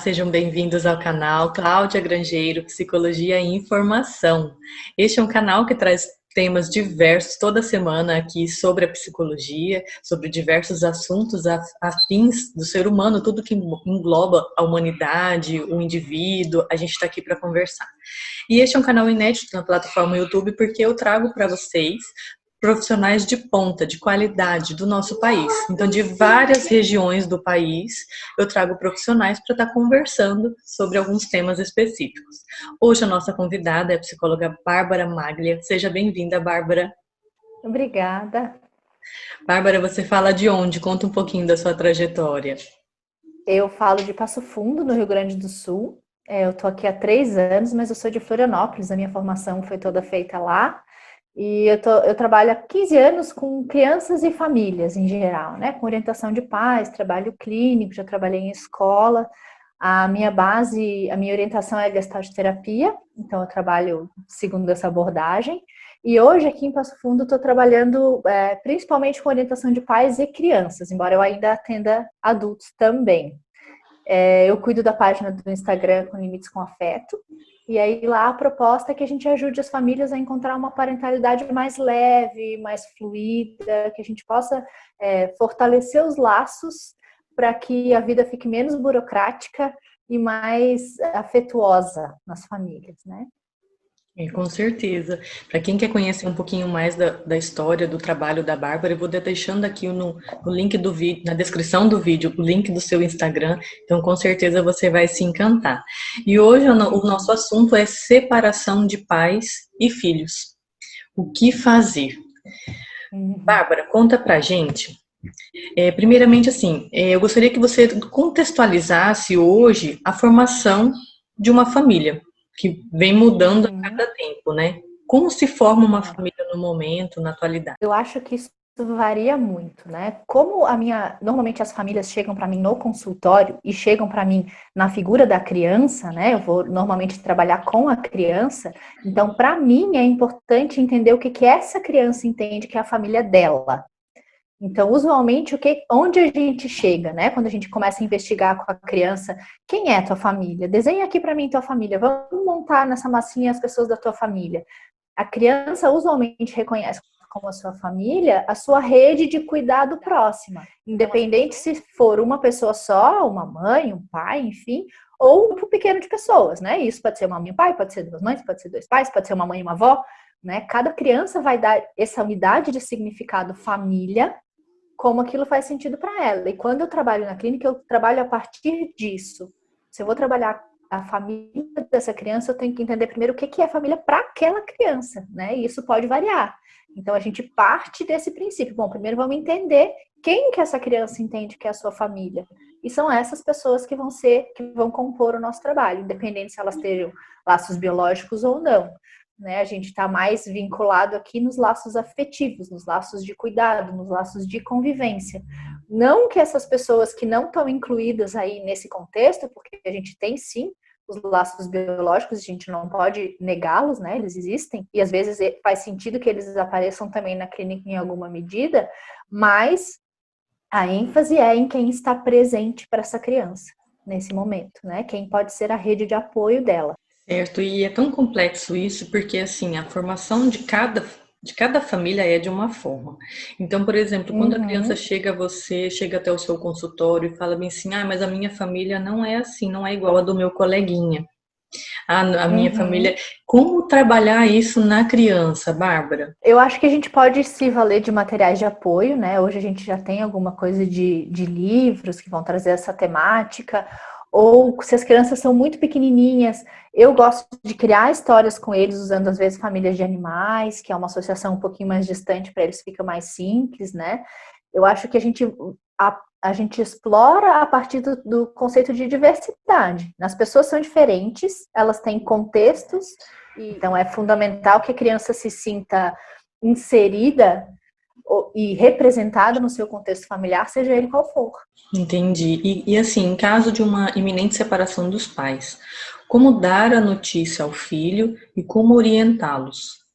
sejam bem-vindos ao canal Cláudia Grangeiro, Psicologia e Informação. Este é um canal que traz temas diversos toda semana aqui sobre a psicologia, sobre diversos assuntos afins do ser humano, tudo que engloba a humanidade, o indivíduo, a gente está aqui para conversar. E este é um canal inédito na plataforma YouTube porque eu trago para vocês profissionais de ponta, de qualidade do nosso país. Então, de várias regiões do país, eu trago profissionais para estar conversando sobre alguns temas específicos. Hoje a nossa convidada é a psicóloga Bárbara Maglia. Seja bem-vinda, Bárbara. Obrigada. Bárbara, você fala de onde? Conta um pouquinho da sua trajetória. Eu falo de Passo Fundo, no Rio Grande do Sul. Eu tô aqui há 3 anos, mas eu sou de Florianópolis. A minha formação foi toda feita lá. E eu trabalho há 15 anos com crianças e famílias em geral, né? Com orientação de pais, trabalho clínico, já trabalhei em escola. A minha base, a minha orientação é Gestalt terapia, então eu trabalho segundo essa abordagem. E hoje aqui em Passo Fundo estou trabalhando principalmente com orientação de pais e crianças, embora eu ainda atenda adultos também. Eu cuido da página do Instagram com Limites com Afeto, e aí lá a proposta é que a gente ajude as famílias a encontrar uma parentalidade mais leve, mais fluida, que a gente possa fortalecer os laços para que a vida fique menos burocrática e mais afetuosa nas famílias, né? Com certeza. Para quem quer conhecer um pouquinho mais da história, do trabalho da Bárbara, eu vou deixando aqui no link do vídeo, na descrição do vídeo, o link do seu Instagram, então com certeza você vai se encantar. E hoje o nosso assunto é separação de pais e filhos. O que fazer? Bárbara, conta pra gente. Primeiramente, assim, eu gostaria que você contextualizasse hoje a formação de uma família, que vem mudando a cada tempo, né? Como se forma uma família no momento, na atualidade? Eu acho que isso varia muito, né? Normalmente as famílias chegam para mim no consultório e chegam para mim na figura da criança, né? Eu vou normalmente trabalhar com a criança. Então, para mim é importante entender o que essa criança entende que é a família dela. Então, usualmente, onde a gente chega, né? Quando a gente começa a investigar com a criança, quem é a tua família? Desenha aqui para mim tua família. Vamos montar nessa massinha as pessoas da tua família. A criança usualmente reconhece como a sua família a sua rede de cuidado próxima, independente se for uma pessoa só, uma mãe, um pai, enfim, ou um grupo pequeno de pessoas, né? Isso pode ser uma mãe e um pai, pode ser 2 mães, pode ser 2 pais, pode ser uma mãe e uma avó, né? Cada criança vai dar essa unidade de significado família, como aquilo faz sentido para ela. E quando eu trabalho na clínica, eu trabalho a partir disso. Se eu vou trabalhar a família dessa criança, eu tenho que entender primeiro o que é família para aquela criança, né? E isso pode variar. Então a gente parte desse princípio. Bom, primeiro vamos entender quem que essa criança entende que é a sua família. E são essas pessoas que vão compor o nosso trabalho, independente se elas tenham laços biológicos ou não. Né? A gente está mais vinculado aqui nos laços afetivos, nos laços de cuidado, nos laços de convivência. Não que essas pessoas que não estão incluídas aí nesse contexto, porque a gente tem sim os laços biológicos, a gente não pode negá-los, né? Eles existem, e às vezes faz sentido que eles apareçam também na clínica em alguma medida, mas a ênfase é em quem está presente para essa criança nesse momento, né? Quem pode ser a rede de apoio dela. Certo, e é tão complexo isso porque, assim, a formação de cada família é de uma forma. Então, por exemplo, quando a criança chega a você, chega até o seu consultório e fala bem assim, mas a minha família não é assim, não é igual a do meu coleguinha. A minha família. Como trabalhar isso na criança, Bárbara? Eu acho que a gente pode se valer de materiais de apoio, né? Hoje a gente já tem alguma coisa de livros que vão trazer essa temática, ou se as crianças são muito pequenininhas, eu gosto de criar histórias com eles, usando às vezes famílias de animais, que é uma associação um pouquinho mais distante para eles, fica mais simples, né? Eu acho que a gente explora a partir do conceito de diversidade. As pessoas são diferentes, elas têm contextos, então é fundamental que a criança se sinta inserida e representada no seu contexto familiar, seja ele qual for. Entendi. E assim, em caso de uma iminente separação dos pais, como dar a notícia ao filho e como orientá-los?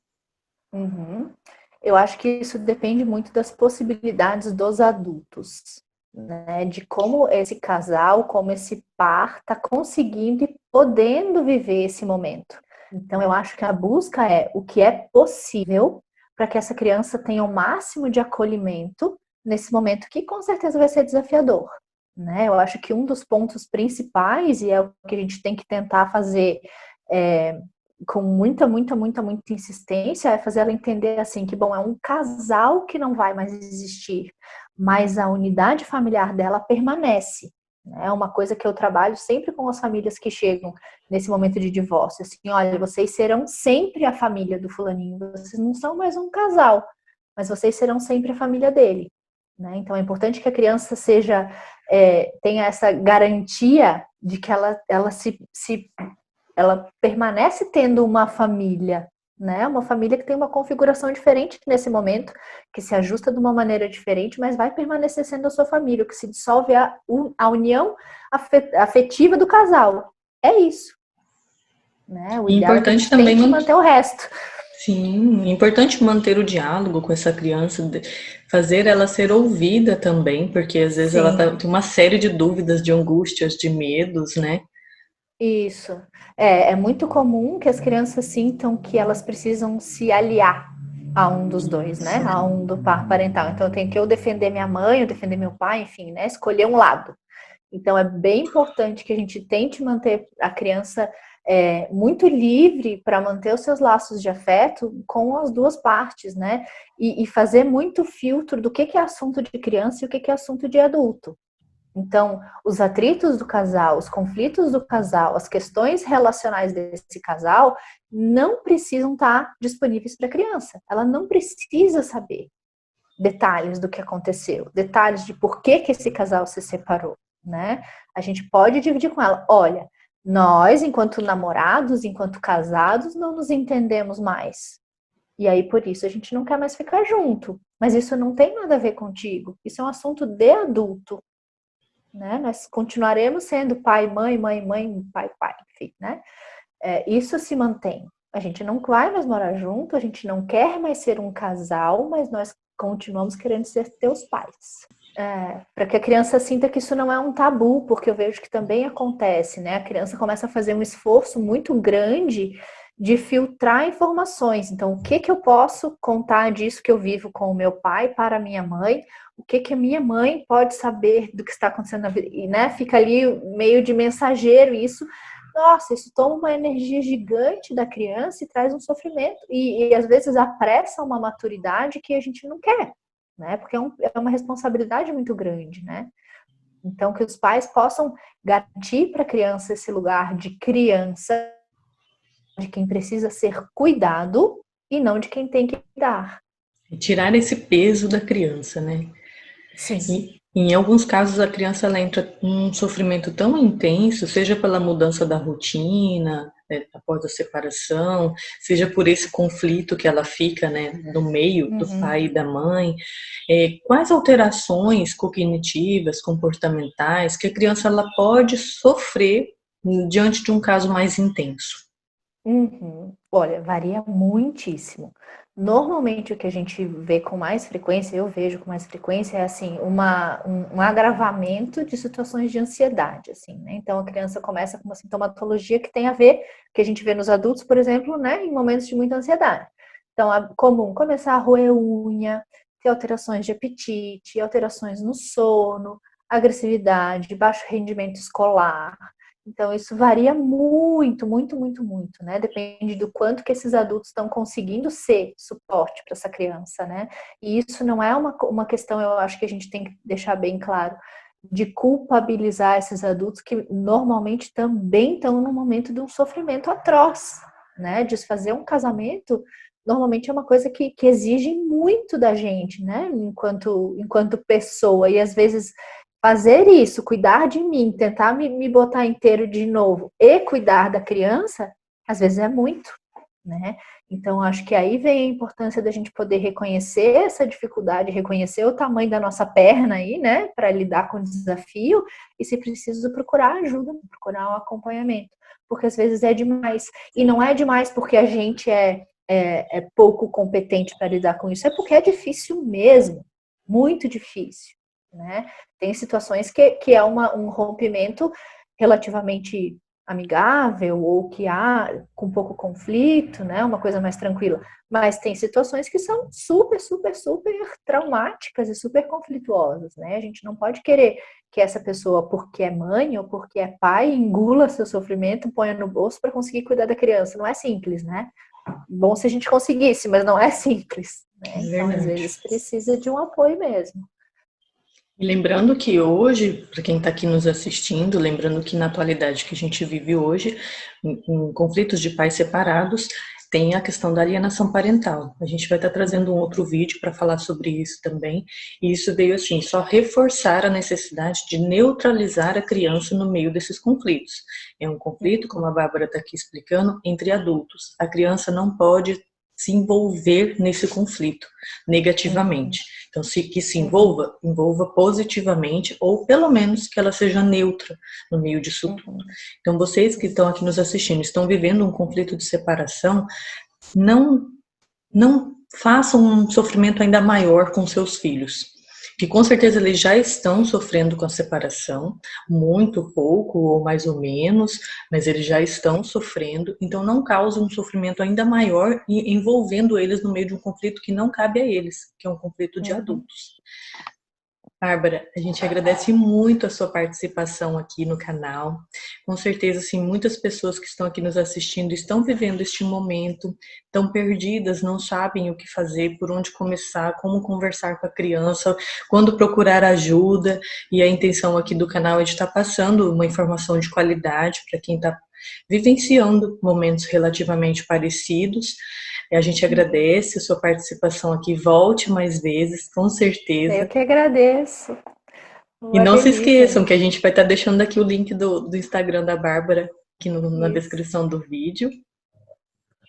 Eu acho que isso depende muito das possibilidades dos adultos. né? De como esse casal, como esse par está conseguindo e podendo viver esse momento. Então, eu acho que a busca é o que é possível para que essa criança tenha o máximo de acolhimento nesse momento que com certeza vai ser desafiador, né? Eu acho que um dos pontos principais, e é o que a gente tem que tentar fazer com muita insistência, é fazer ela entender assim que, bom, é um casal que não vai mais existir, mas a unidade familiar dela permanece. É uma coisa que eu trabalho sempre com as famílias que chegam nesse momento de divórcio. Assim, olha, vocês serão sempre a família do fulaninho, vocês não são mais um casal, mas vocês serão sempre a família dele. Né? Então é importante que a criança tenha essa garantia de que ela permanece tendo uma família, né? Uma família que tem uma configuração diferente nesse momento, que se ajusta de uma maneira diferente, mas vai permanecer sendo a sua família, o que se dissolve a união afetiva do casal. É isso. Né? O E ideal é que a importante gente também tente manter o resto. Sim, é importante manter o diálogo com essa criança, fazer ela ser ouvida também, porque às vezes ela Sim. tem uma série de dúvidas, de angústias, de medos, né? Isso. É muito comum que as crianças sintam que elas precisam se aliar a um dos dois, né? A um do par parental. Então, eu tenho que eu defender minha mãe, eu defender meu pai, enfim, né? Escolher um lado. Então, é bem importante que a gente tente manter a criança muito livre para manter os seus laços de afeto com as duas partes, né? E fazer muito filtro do que é assunto de criança e o que é assunto de adulto. Então, os atritos do casal, os conflitos do casal, as questões relacionais desse casal não precisam estar disponíveis para a criança. Ela não precisa saber detalhes do que aconteceu, detalhes de por que esse casal se separou, né? A gente pode dividir com ela, olha, nós, enquanto namorados, enquanto casados, não nos entendemos mais. E aí, por isso, a gente não quer mais ficar junto. Mas isso não tem nada a ver contigo. Isso é um assunto de adulto. Né? Nós continuaremos sendo pai, mãe, pai, pai, enfim, né? Isso se mantém. A gente não vai mais morar junto, a gente não quer mais ser um casal, mas nós continuamos querendo ser teus pais. Para que a criança sinta que isso não é um tabu, porque eu vejo que também acontece, né? A criança começa a fazer um esforço muito grande de filtrar informações. Então, o que eu posso contar disso que eu vivo com o meu pai para a minha mãe? O que a minha mãe pode saber do que está acontecendo na vida? E, né, fica ali meio de mensageiro, e isso toma uma energia gigante da criança e traz um sofrimento. E às vezes apressa uma maturidade que a gente não quer, né? Porque é uma responsabilidade muito grande, né? Então, que os pais possam garantir para a criança esse lugar de criança, de quem precisa ser cuidado e não de quem tem que cuidar. Tirar esse peso da criança, né? Sim. E em alguns casos a criança ela entra num sofrimento tão intenso, seja pela mudança da rotina, né, após a separação, seja por esse conflito que ela fica, né, no meio do pai e da mãe. Quais alterações cognitivas, comportamentais que a criança ela pode sofrer diante de um caso mais intenso? Olha, varia muitíssimo. Normalmente o que a gente vê com mais frequência, eu vejo com mais frequência, é assim, um agravamento de situações de ansiedade, assim, né? Então a criança começa com uma sintomatologia que tem a ver, que a gente vê nos adultos, por exemplo, né, em momentos de muita ansiedade. Então é comum começar a roer unha, ter alterações de apetite, alterações no sono, agressividade, baixo rendimento escolar. Então, isso varia muito, né? Depende do quanto que esses adultos estão conseguindo ser suporte para essa criança, né? E isso não é uma questão, eu acho que a gente tem que deixar bem claro, de culpabilizar esses adultos que normalmente também estão no momento de um sofrimento atroz, né? Desfazer um casamento normalmente é uma coisa que exige muito da gente, né? Enquanto pessoa, e às vezes fazer isso, cuidar de mim, tentar me botar inteiro de novo e cuidar da criança, às vezes é muito, né? Então, acho que aí vem a importância da gente poder reconhecer essa dificuldade, reconhecer o tamanho da nossa perna aí, né, para lidar com o desafio e, se preciso, procurar ajuda, procurar um acompanhamento, porque às vezes é demais. E não é demais porque a gente é pouco competente para lidar com isso, é porque é difícil mesmo, muito difícil. né? Tem situações que é um rompimento relativamente amigável ou que há com pouco conflito, né? Uma coisa mais tranquila. Mas tem situações que são super, super, super traumáticas e super conflituosas, né? A gente não pode querer que essa pessoa, porque é mãe ou porque é pai, engula seu sofrimento, ponha no bolso para conseguir cuidar da criança. Não é simples, né? Bom se a gente conseguisse, mas não é simples, né? É Então, às verdade. vezes, precisa de um apoio mesmo. E lembrando que hoje, para quem está aqui nos assistindo, lembrando que na atualidade que a gente vive hoje, em conflitos de pais separados, tem a questão da alienação parental. A gente vai estar trazendo um outro vídeo para falar sobre isso também. E isso veio assim, só reforçar a necessidade de neutralizar a criança no meio desses conflitos. É um conflito, como a Bárbara está aqui explicando, entre adultos. A criança não pode se envolver nesse conflito negativamente. Então, que se envolva positivamente, ou pelo menos que ela seja neutra no meio disso tudo. Então, vocês que estão aqui nos assistindo, estão vivendo um conflito de separação, não façam um sofrimento ainda maior com seus filhos, que com certeza eles já estão sofrendo com a separação, muito pouco ou mais ou menos, mas eles já estão sofrendo, então não cause um sofrimento ainda maior envolvendo eles no meio de um conflito que não cabe a eles, que é um conflito de adultos. Bárbara, a gente agradece muito a sua participação aqui no canal. Com certeza, assim, muitas pessoas que estão aqui nos assistindo estão vivendo este momento, estão perdidas, não sabem o que fazer, por onde começar, como conversar com a criança, quando procurar ajuda. E a intenção aqui do canal é de estar passando uma informação de qualidade para quem está vivenciando momentos relativamente parecidos. A gente agradece a sua participação aqui. Volte mais vezes, com certeza. Eu que agradeço. E Uma não se delícia. esqueçam que a gente vai estar deixando aqui o link do Instagram da Bárbara aqui na descrição do vídeo.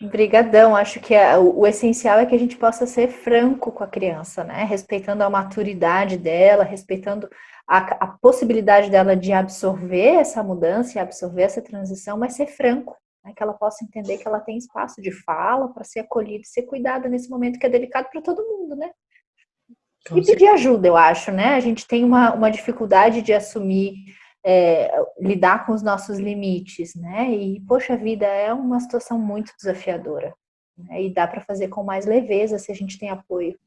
Obrigadão. Acho que o essencial é que a gente possa ser franco com a criança, né? Respeitando a maturidade dela, respeitando a possibilidade dela de absorver essa mudança e absorver essa transição, mas ser franco, né? Que ela possa entender que ela tem espaço de fala para ser acolhida e ser cuidada nesse momento que é delicado para todo mundo, né? Com E pedir certeza. ajuda, eu acho, né? A gente tem uma dificuldade de assumir, lidar com os nossos limites, né? E, poxa vida, é uma situação muito desafiadora, né? E dá para fazer com mais leveza se a gente tem apoio.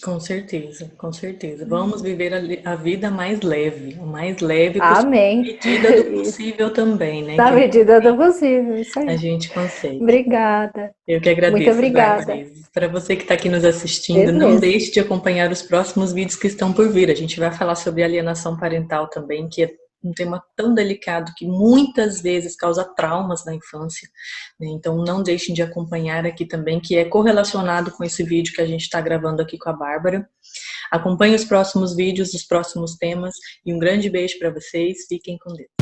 Com certeza, com certeza. Vamos viver a vida mais leve, o mais leve possível, na Amém. medida do Isso. possível também, né? Na Que medida do possível, isso a aí. gente consegue. Obrigada. Eu que Muito agradeço, obrigada. Bárbara. Para você que está aqui nos assistindo, não Beleza. deixe de acompanhar os próximos vídeos que estão por vir. A gente vai falar sobre alienação parental também, que é um tema tão delicado que muitas vezes causa traumas na infância, né? Então não deixem de acompanhar aqui também, que é correlacionado com esse vídeo que a gente está gravando aqui com a Bárbara. Acompanhe os próximos vídeos, os próximos temas, e um grande beijo para vocês. Fiquem com Deus.